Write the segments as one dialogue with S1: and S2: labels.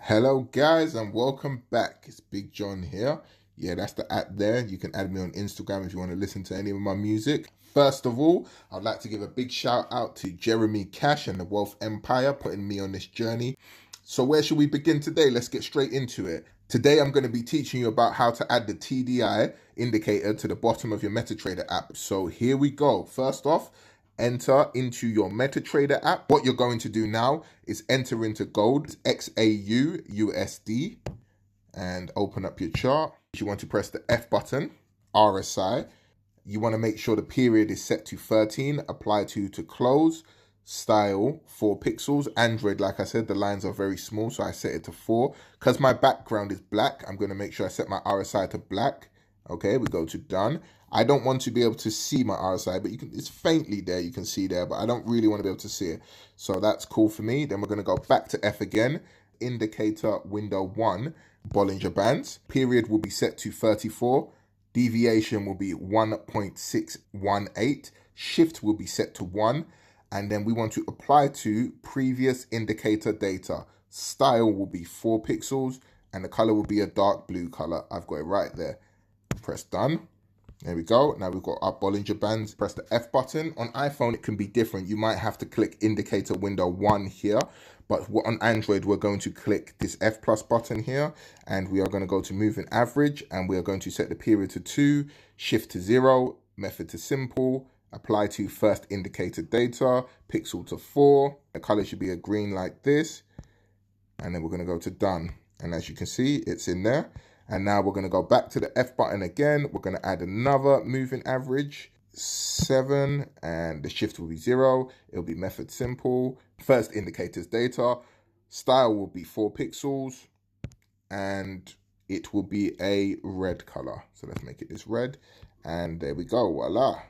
S1: Hello guys and welcome back. It's Big John here. Yeah, that's the @ there. You can add me on Instagram if you want to listen to any of my music. First of all, I'd like to give a big shout out to Jeremy Cash and the Wealth Empire putting me on this journey. So where should we begin today? Let's get straight into it. Today I'm going to be teaching you about how to add the TDI indicator to the bottom of your MetaTrader app. So here we go. First off, enter into your MetaTrader app. What you're going to do now is enter into gold, XAU USD, and open up your chart. You want to press the F button, RSI. You want to make sure the period is set to 13, apply to close, style 4 pixels. Android, like I said, the lines are very small, so I set it to 4. Because my background is black, I'm going to make sure I set my RSI to black. Okay, we go to done. I don't want to be able to see my RSI, but it's faintly there, you can see there, but I don't really want to be able to see it. So that's cool for me. Then we're going to go back to F again. Indicator window 1, Bollinger Bands. Period will be set to 34. Deviation will be 1.618. Shift will be set to 1. And then we want to apply to previous indicator data. Style will be 4 pixels and the color will be a dark blue color. I've got it right there. Press done. There we go. Now we've got our Bollinger Bands. Press the F button. On iPhone, it can be different. You might have to click indicator window 1 here. But on Android, we're going to click this F plus button here. And we are going to go to moving average. And we are going to set the period to 2, shift to 0, method to simple, apply to first indicator data, pixel to 4. The color should be a green like this. And then we're going to go to done. And as you can see, it's in there. And now we're going to go back to the F button again. We're going to add another moving average, 7, and the shift will be 0. It'll be method simple. First indicators data. Style will be 4 pixels. And it will be a red color. So let's make it this red. And there we go. Voila.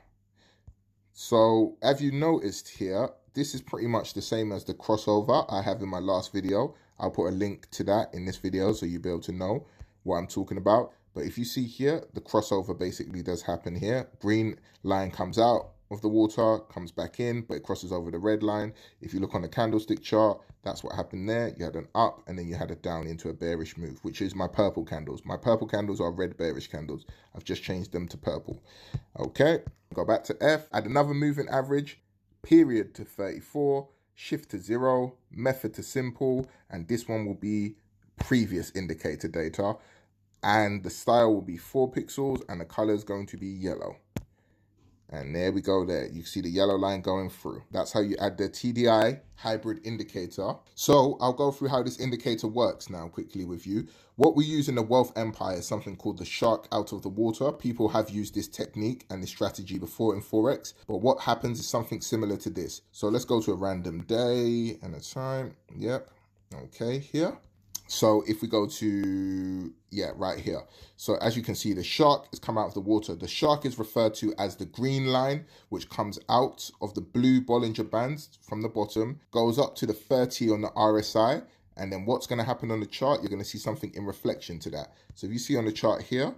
S1: So as you noticed here, this is pretty much the same as the crossover I have in my last video. I'll put a link to that in this video so you'll be able to know what I'm talking about. But if you see here, the crossover basically does happen here. Green line comes out of the water, comes back in, but it crosses over the red line. If you look on the candlestick chart, that's what happened there. You had an up and then you had a down into a bearish move, which is my purple candles. My purple candles are red bearish candles. I've just changed them to purple. Okay, go back to F, add another moving average, period to 34, shift to 0, method to simple, and this one will be previous indicator data. And the style will be 4 pixels and the color is going to be yellow. And there we go there. You see the yellow line going through. That's how you add the TDI hybrid indicator. So I'll go through how this indicator works now quickly with you. What we use in the Wealth Empire is something called the shark out of the water. People have used this technique and this strategy before in Forex. But what happens is something similar to this. So let's go to a random day and a time. Yep. Okay, here. So if we go to, right here. So as you can see, the shark has come out of the water. The shark is referred to as the green line, which comes out of the blue Bollinger Bands from the bottom, goes up to the 30 on the RSI. And then what's going to happen on the chart, you're going to see something in reflection to that. So if you see on the chart here,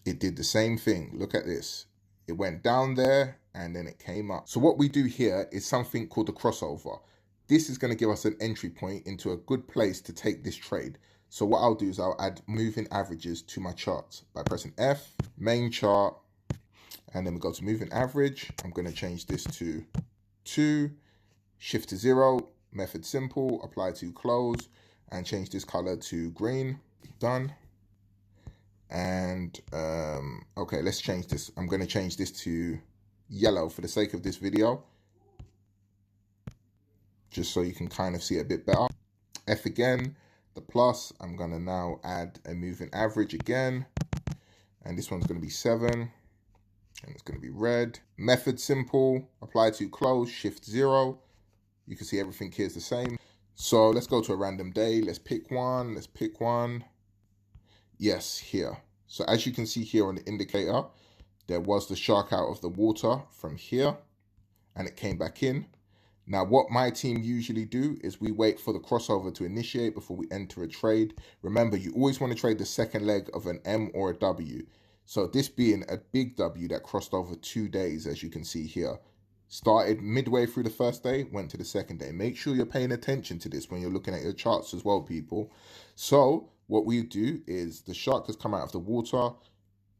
S1: it did the same thing. Look at this. It went down there and then it came up. So what we do here is something called the crossover. This is going to give us an entry point into a good place to take this trade. So what I'll do is I'll add moving averages to my charts by pressing F, main chart, and then we go to moving average. I'm going to change this to 2, shift to 0, method simple, apply to close, and change this color to green. Done. And okay, let's change this. I'm going to change this to yellow for the sake of this video, just so you can kind of see it a bit better. F again, the plus, I'm going to now add a moving average again. And this one's going to be 7. And it's going to be red. Method simple, apply to close, shift 0. You can see everything here is the same. So let's go to a random day. Let's pick one. Let's pick one. Yes, here. So as you can see here on the indicator, there was the shark out of the water from here. And it came back in. Now, what my team usually do is we wait for the crossover to initiate before we enter a trade. Remember, you always want to trade the second leg of an M or a W. So this being a big W that crossed over 2 days, as you can see here. Started midway through the first day, went to the second day. Make sure you're paying attention to this when you're looking at your charts as well, people. So what we do is the shark has come out of the water.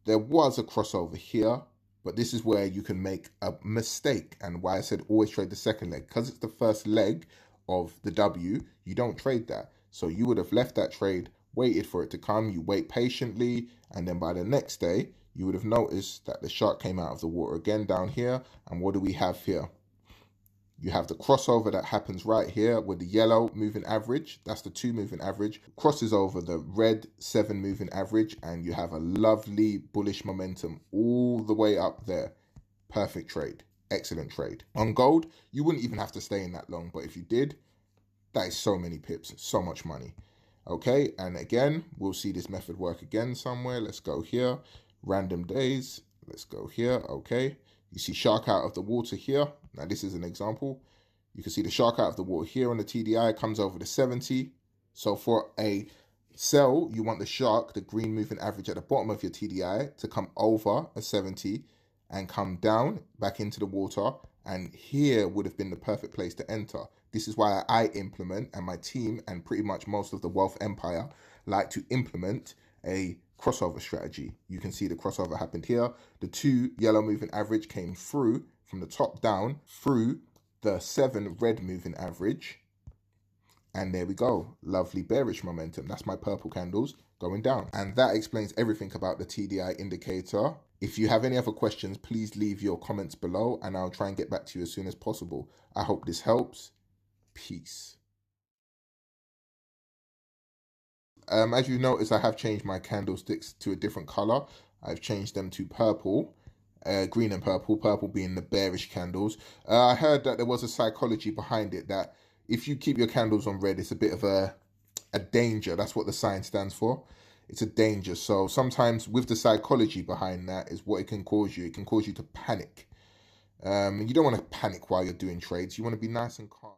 S1: There was a crossover here, but this is where you can make a mistake, and why I said always trade the second leg, because it's the first leg of the W, you don't trade that. So you would have left that trade, waited for it to come, you wait patiently, and then by the next day, you would have noticed that the shark came out of the water again down here. And what do we have here? You have the crossover that happens right here with the yellow moving average. That's the 2 moving average. Crosses over the red 7 moving average, and you have a lovely bullish momentum all the way up there. Perfect trade. Excellent trade. On gold, you wouldn't even have to stay in that long, but if you did, that is so many pips, so much money. Okay, and again, we'll see this method work again somewhere. Let's go here. Random days. Let's go here. Okay. You see shark out of the water here. Now, this is an example. You can see the shark out of the water here on the TDI. Comes over to 70. So for a sell, you want the shark, the green moving average at the bottom of your TDI, to come over a 70 and come down back into the water. And here would have been the perfect place to enter. This is why I implement, and my team and pretty much most of the wealth empire like to implement a crossover strategy. You can see the crossover happened here. The 2 yellow moving average came through from the top down through the 7 red moving average. And there we go. Lovely bearish momentum. That's my purple candles going down. And that explains everything about the TDI indicator. If you have any other questions, please leave your comments below and I'll try and get back to you as soon as possible. I hope this helps. Peace. As you notice, I have changed my candlesticks to a different color. I've changed them to purple, green and purple, purple being the bearish candles. I heard that there was a psychology behind it, that if you keep your candles on red, it's a bit of a danger. That's what the sign stands for. It's a danger. So sometimes with the psychology behind that is what it can cause you. It can cause you to panic. You don't want to panic while you're doing trades. You want to be nice and calm.